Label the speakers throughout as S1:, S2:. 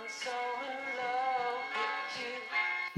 S1: so in love with you.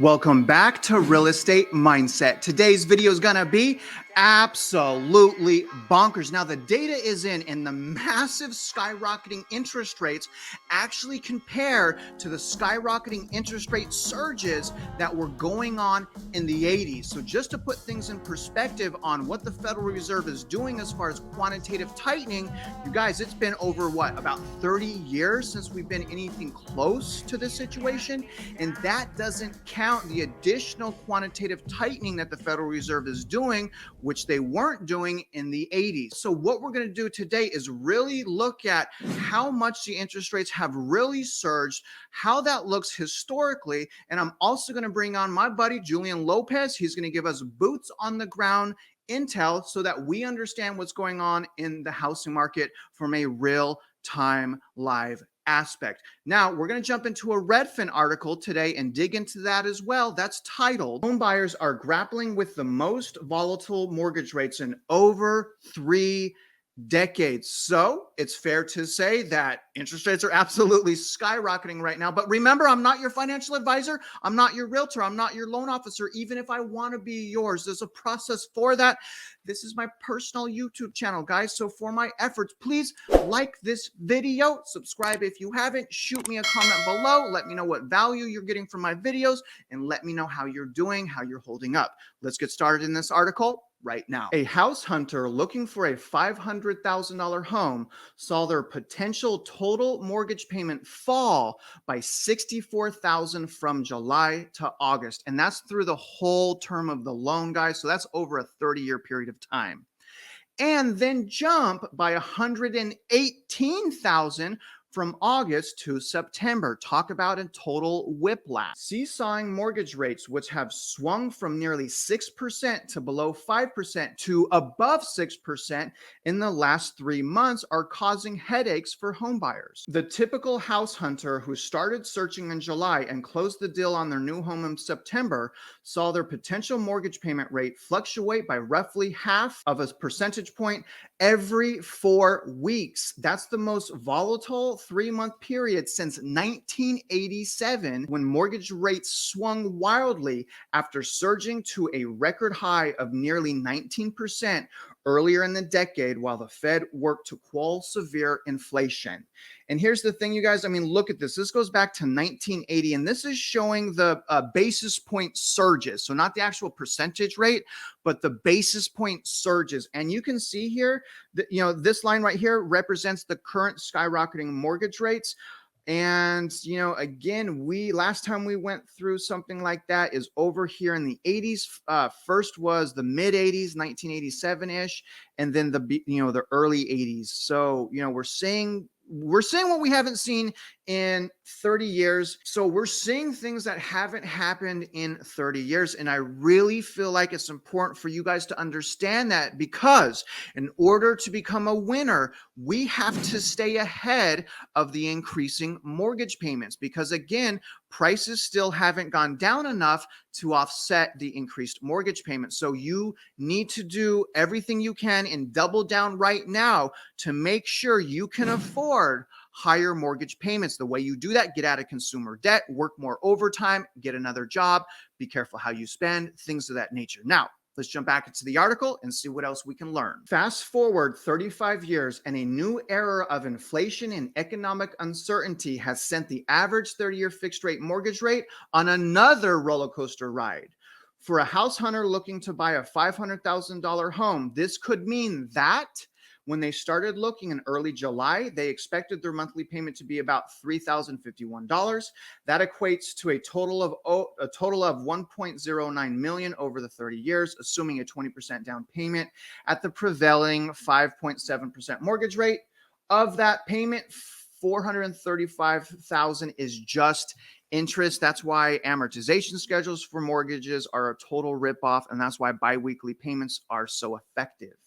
S2: Welcome back to Real Estate Mindset. Today's video is gonna be absolutely bonkers. Now the data is in, and the massive skyrocketing interest rates actually compare to the skyrocketing interest rate surges that were going on in the 80s. So just to put things in perspective on what the Federal Reserve is doing as far as quantitative tightening, you guys, it's been over about 30 years since we've been anything close to this situation, and that doesn't count the additional quantitative tightening that the Federal Reserve is doing, which they weren't doing in the 80s. So what we're going to do today is really look at how much the interest rates have really surged, how that looks historically, and I'm also going to bring on my buddy Julian Lopez. He's going to give us boots on the ground intel so that we understand what's going on in the housing market from a real-time live aspect. Now, we're going to jump into a Redfin article today and dig into that as well. That's titled, "Homebuyers are grappling with the most volatile mortgage rates in over 3 decades." So it's fair to say that interest rates are absolutely skyrocketing right now. But remember, I'm not your financial advisor. I'm not your realtor. I'm not your loan officer. Even if I want to be yours, there's a process for that. This is my personal YouTube channel, guys. So for my efforts, please like this video, subscribe if you haven't, shoot me a comment below. Let me know what value you're getting from my videos, and let me know how you're doing, how you're holding up. Let's get started in this article right now. A house hunter looking for a $500,000 home saw their potential total mortgage payment fall by $64,000 from July to August. And that's through the whole term of the loan, guys. So that's over a 30-year period of time. And then jump by $118,000 from August to September. Talk about a total whiplash. Seesawing mortgage rates, which have swung from nearly 6% to below 5% to above 6% in the last 3 months, are causing headaches for homebuyers. The typical house hunter who started searching in July and closed the deal on their new home in September saw their potential mortgage payment rate fluctuate by roughly half of a percentage point every 4 weeks. That's the most volatile 3-month period since 1987, when mortgage rates swung wildly after surging to a record high of nearly 19% earlier in the decade, while the Fed worked to quell severe inflation. And here's the thing, you guys, I mean, look at this. This goes back to 1980, and this is showing the basis point surges. So not the actual percentage rate, but the basis point surges. And you can see here that, you know, this line right here represents the current skyrocketing mortgage rates. And, you know, again, last time we went through something like that is over here in the 80s. First was the mid 80s, 1987-ish, and then the early 80s. So, you know, we're seeing what we haven't seen in 30 years. So we're seeing things that haven't happened in 30 years. And I really feel like it's important for you guys to understand that, because in order to become a winner, we have to stay ahead of the increasing mortgage payments, because again, prices still haven't gone down enough to offset the increased mortgage payments. So you need to do everything you can and double down right now to make sure you can afford higher mortgage payments. The way you do that, get out of consumer debt, work more overtime, get another job, be careful how you spend, things of that nature. Now, let's jump back into the article and see what else we can learn. Fast forward 35 years, and a new era of inflation and economic uncertainty has sent the average 30-year fixed rate mortgage rate on another roller coaster ride. For a house hunter looking to buy a $500,000 home, this could mean that when they started looking in early July, they expected their monthly payment to be about $3,051. That equates to a total of $1.09 million over the 30 years, assuming a 20% down payment at the prevailing 5.7% mortgage rate. Of that payment, $435,000 is just interest. That's why amortization schedules for mortgages are a total ripoff, and that's why biweekly payments are so effective,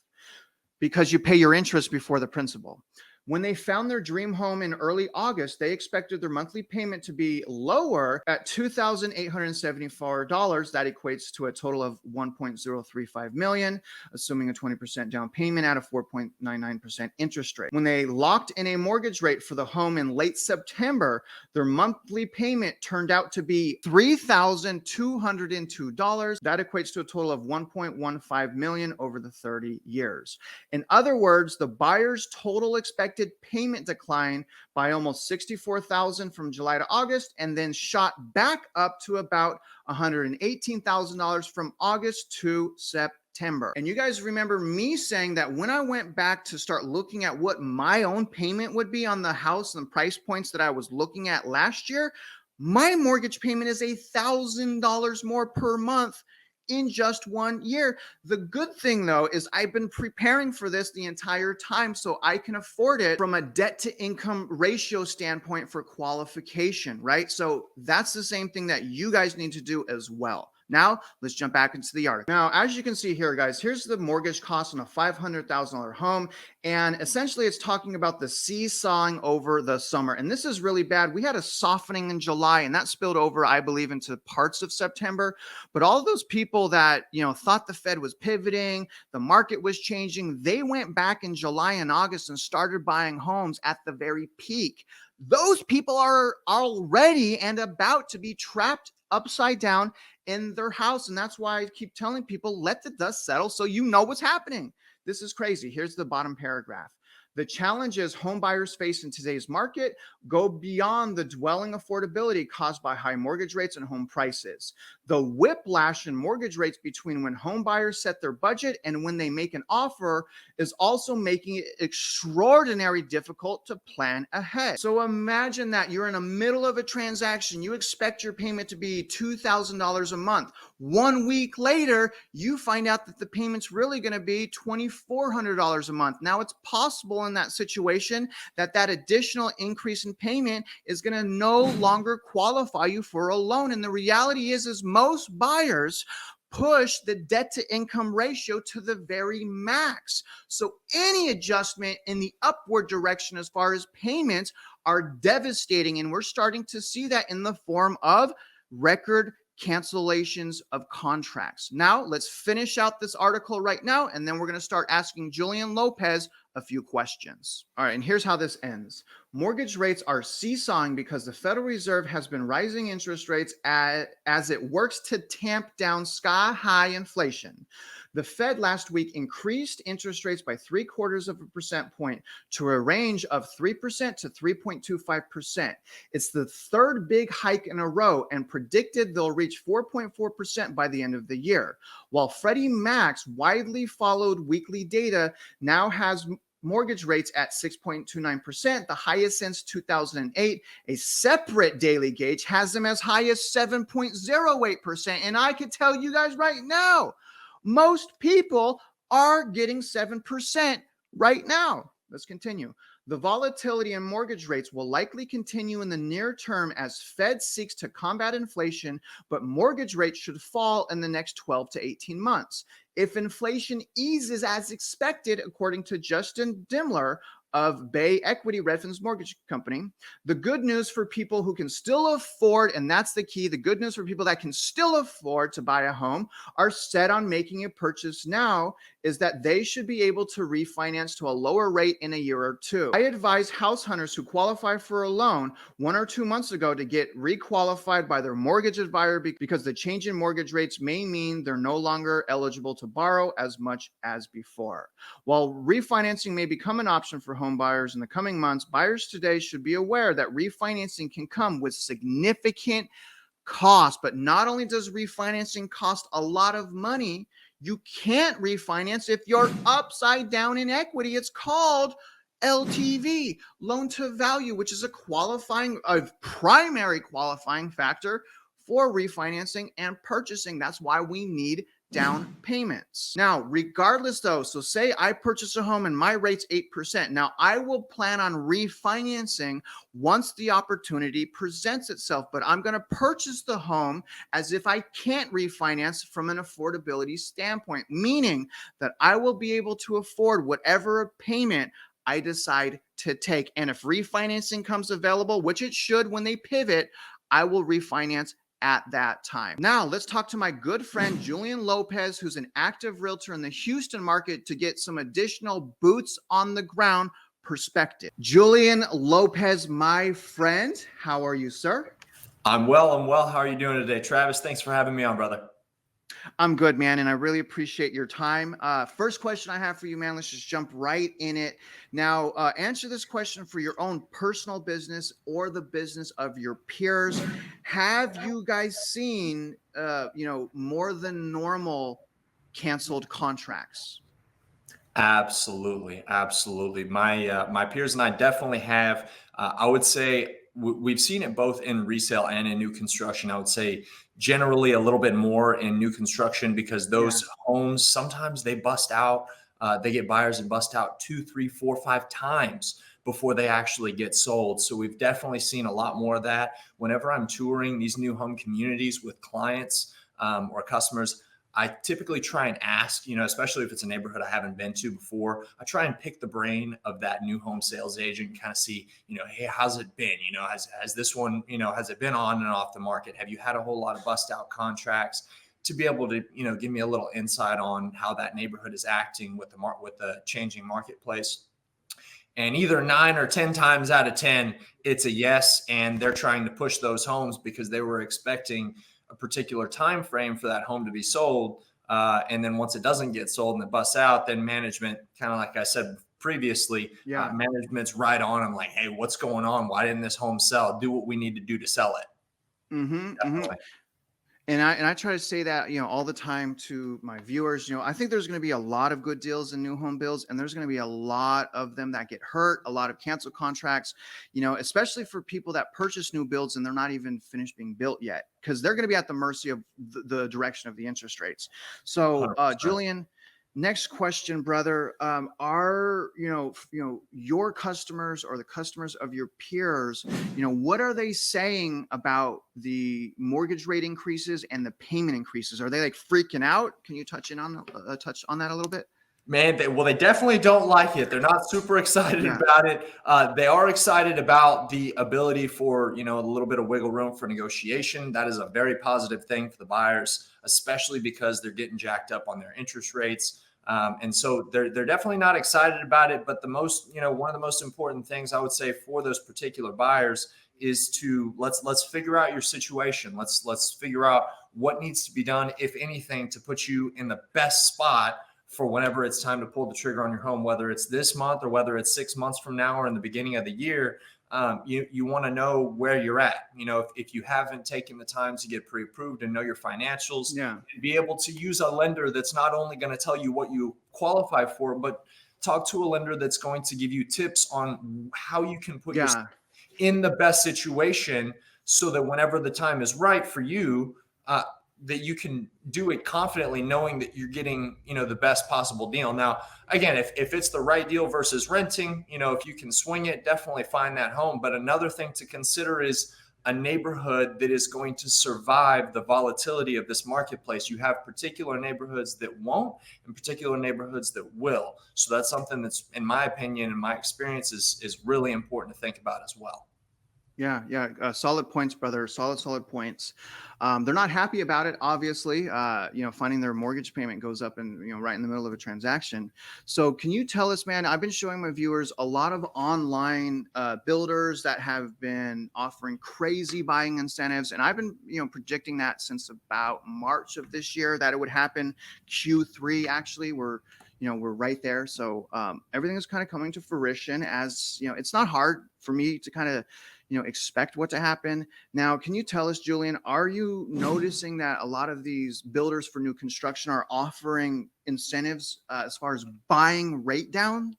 S2: because you pay your interest before the principal. When they found their dream home in early August, they expected their monthly payment to be lower at $2,874. That equates to a total of $1.035 million, assuming a 20% down payment at a 4.99% interest rate. When they locked in a mortgage rate for the home in late September, their monthly payment turned out to be $3,202. That equates to a total of $1.15 million over the 30 years. In other words, the buyer's total expected payment declined by almost $64,000 from July to August, and then shot back up to about $118,000 from August to September. And you guys remember me saying that when I went back to start looking at what my own payment would be on the house and price points that I was looking at last year, my mortgage payment is $1,000 more per month in just 1 year. The good thing though is I've been preparing for this the entire time so I can afford it from a debt to income ratio standpoint for qualification, right? So that's the same thing that you guys need to do as well. Now, let's jump back into the article. Now, as you can see here, guys, here's the mortgage cost on a $500,000 home. And essentially, it's talking about the seesawing over the summer. And this is really bad. We had a softening in July, and that spilled over, I believe, into parts of September. But all those people that, thought the Fed was pivoting, the market was changing, they went back in July and August and started buying homes at the very peak. Those people are already and about to be trapped upside down in their house. And that's why I keep telling people, let the dust settle so you know what's happening. This is crazy. Here's the bottom paragraph. The challenges home buyers face in today's market go beyond the dwelling affordability caused by high mortgage rates and home prices. The whiplash in mortgage rates between when home buyers set their budget and when they make an offer is also making it extraordinarily difficult to plan ahead. So imagine that you're in the middle of a transaction. You expect your payment to be $2,000 a month. 1 week later, you find out that the payment's really going to be $2,400 a month. Now, it's possible in that situation that additional increase in payment is going to no longer qualify you for a loan. And the reality is most buyers push the debt to income ratio to the very max. So any adjustment in the upward direction as far as payments are devastating. And we're starting to see that in the form of record cancellations of contracts. Now, let's finish out this article right now, and then we're going to start asking Julian Lopez a few questions. All right, and here's how this ends. Mortgage rates are seesawing because the Federal Reserve has been rising interest rates as it works to tamp down sky-high inflation. The Fed last week increased interest rates by 0.75 percentage point to a range of 3% to 3.25%. It's the third big hike in a row and predicted they'll reach 4.4% by the end of the year. While Freddie Mac's widely followed weekly data now has mortgage rates at 6.29%, the highest since 2008. A separate daily gauge has them as high as 7.08%. And I can tell you guys right now, most people are getting 7% right now. Let's continue. The volatility in mortgage rates will likely continue in the near term as Fed seeks to combat inflation, but mortgage rates should fall in the next 12 to 18 months. If inflation eases as expected, according to Justin Dimler of Bay Equity, Redfin's mortgage company, the good news for people who can still afford, and that's the key, the good news for people that can still afford to buy a home are set on making a purchase now is that they should be able to refinance to a lower rate in a year or two. I advise house hunters who qualify for a loan 1 or 2 months ago to get requalified by their mortgage advisor because the change in mortgage rates may mean they're no longer eligible to borrow as much as before. While refinancing may become an option for home buyers in the coming months, buyers today should be aware that refinancing can come with significant cost. But not only does refinancing cost a lot of money, you can't refinance if you're upside down in equity. It's called LTV, loan to value, which is a primary qualifying factor for refinancing and purchasing. That's why we need down payments. Now, regardless though, so say I purchase a home and my rate's 8%. Now, I will plan on refinancing once the opportunity presents itself, but I'm going to purchase the home as if I can't refinance from an affordability standpoint, meaning that I will be able to afford whatever payment I decide to take. And if refinancing comes available, which it should when they pivot, I will refinance at that time. Now, let's talk to my good friend, Julian Lopez, who's an active realtor in the Houston market to get some additional boots on the ground perspective. Julian Lopez, my friend, how are you, sir?
S3: I'm well. How are you doing today, Travis? Thanks for having me on, brother.
S2: I'm good, man, and I really appreciate your time. First question I have for you, man, let's just jump right in it. Now, answer this question for your own personal business or the business of your peers. Have you guys seen, more than normal canceled contracts?
S3: Absolutely. My peers and I definitely have. I would say we've seen it both in resale and in new construction. I would say generally a little bit more in new construction because those homes sometimes they bust out. They get buyers and bust out 2, 3, 4, 5 times before they actually get sold. So we've definitely seen a lot more of that. Whenever I'm touring these new home communities with clients or customers, I typically try and ask, especially if it's a neighborhood I haven't been to before, I try and pick the brain of that new home sales agent and kind of see, hey, how's it been? Has this one, has it been on and off the market? Have you had a whole lot of bust out contracts? To be able to, give me a little insight on how that neighborhood is acting with the changing marketplace. And either 9 or 10 times out of 10, it's a yes. And they're trying to push those homes because they were expecting a particular time frame for that home to be sold. And then once it doesn't get sold and it busts out, then management, kind of like I said previously, management's right on. I'm like, hey, what's going on? Why didn't this home sell? Do what we need to do to sell it.
S2: And I try to say that, all the time to my viewers. I think there's going to be a lot of good deals in new home builds, and there's going to be a lot of them that get hurt, a lot of canceled contracts, especially for people that purchase new builds and they're not even finished being built yet, because they're going to be at the mercy of the direction of the interest rates. So, Julian, next question, brother. Are your customers or the customers of your peers, what are they saying about the mortgage rate increases and the payment increases? Are they like freaking out? Can you touch on that a little bit?
S3: Man, they definitely don't like it. They're not super excited about it. They are excited about the ability for, a little bit of wiggle room for negotiation. That is a very positive thing for the buyers, especially because they're getting jacked up on their interest rates. And so they're definitely not excited about it. But one of the most important things I would say for those particular buyers is to let's figure out your situation. Let's figure out what needs to be done, if anything, to put you in the best spot for whenever it's time to pull the trigger on your home, whether it's this month or whether it's 6 months from now or in the beginning of the year. You want to know where you're at. If you haven't taken the time to get pre-approved and know your financials, and be able to use a lender that's not only going to tell you what you qualify for, but talk to a lender that's going to give you tips on how you can put yourself in the best situation so that whenever the time is right for you, that you can do it confidently, knowing that you're getting, the best possible deal. Now, again, if it's the right deal versus renting, if you can swing it, definitely find that home. But another thing to consider is a neighborhood that is going to survive the volatility of this marketplace. You have particular neighborhoods that won't and particular neighborhoods that will. So that's something that's, in my opinion, and my experience, is really important to think about as well.
S2: Solid points, brother. Solid points. They're not happy about it, obviously. Finding their mortgage payment goes up and, right in the middle of a transaction. So can you tell us, man, I've been showing my viewers a lot of online builders that have been offering crazy buying incentives. And I've been, predicting that since about March of this year that it would happen. Q3, actually, we're right there. So everything is kind of coming to fruition. As it's not hard for me to kind of expect what to happen. Now, can you tell us, Julian, are you noticing that a lot of these builders for new construction are offering incentives as far as buying rate down?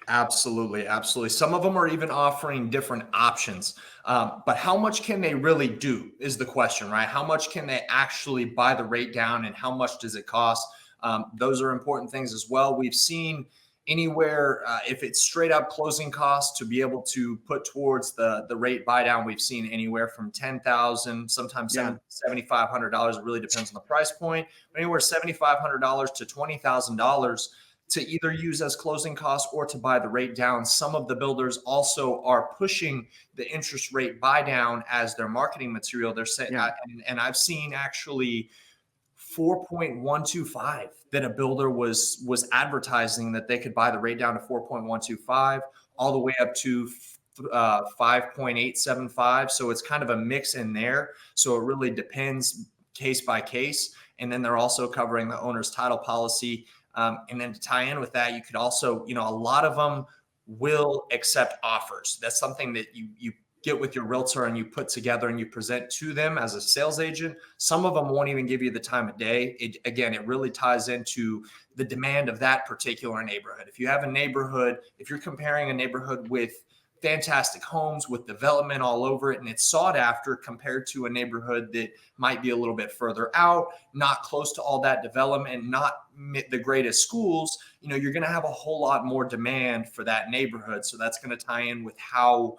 S3: Absolutely. Some of them are even offering different options. But how much can they really do is the question, right? How much can they actually buy the rate down and how much does it cost? Those are important things as well. We've seen anywhere, if it's straight up closing costs, to be able to put towards the rate buy down, we've seen anywhere from $10,000, sometimes $7,500. It really depends on the price point. But anywhere $7,500 to $20,000 to either use as closing costs or to buy the rate down. Some of the builders also are pushing the interest rate buy down as their marketing material. They're saying, and I've seen actually 4.125 that a builder was advertising that they could buy the rate down to 4.125 all the way up to 5.875. So it's kind of a mix in there. So it really depends case by case. And then they're also covering the owner's title policy. And then to tie in with that, you could also, a lot of them will accept offers. That's something that you get with your realtor and you put together and you present to them as a sales agent. Some of them won't even give you the time of day. It really ties into the demand of that particular neighborhood. If you have a neighborhood, if you're comparing a neighborhood with fantastic homes with development all over it and it's sought after compared to a neighborhood that might be a little bit further out, not close to all that development, not the greatest schools, you're going to have a whole lot more demand for that neighborhood. So that's going to tie in with how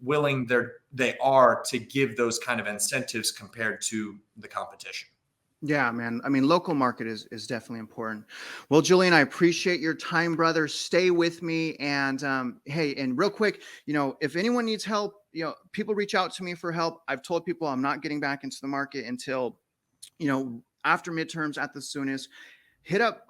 S3: willing they are to give those kind of incentives compared to the competition.
S2: Yeah, man. I mean, local market is definitely important. Well, Julian, I appreciate your time, brother. Stay with me. And hey, and real quick, if anyone needs help, people reach out to me for help. I've told people I'm not getting back into the market until, after midterms at the soonest. Hit up,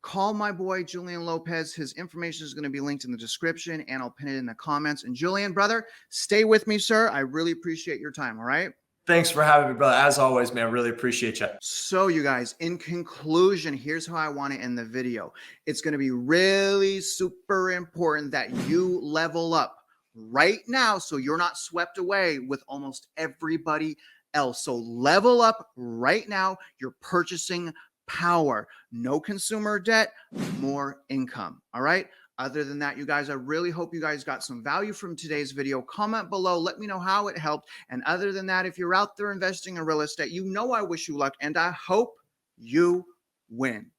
S2: call my boy, Jullian Lopez. His information is going to be linked in the description and I'll pin it in the comments. And Julian, brother, stay with me, sir. I really appreciate your time. All right.
S3: Thanks for having me, brother. As always, man, really appreciate you.
S2: So you guys, in conclusion, here's how I want to end the video. It's going to be really super important that you level up right now so you're not swept away with almost everybody else. So level up right now. Your purchasing power. No consumer debt, more income. All right. Other than that, you guys, I really hope you guys got some value from today's video. Comment below. Let me know how it helped. And other than that, if you're out there investing in real estate, I wish you luck and I hope you win.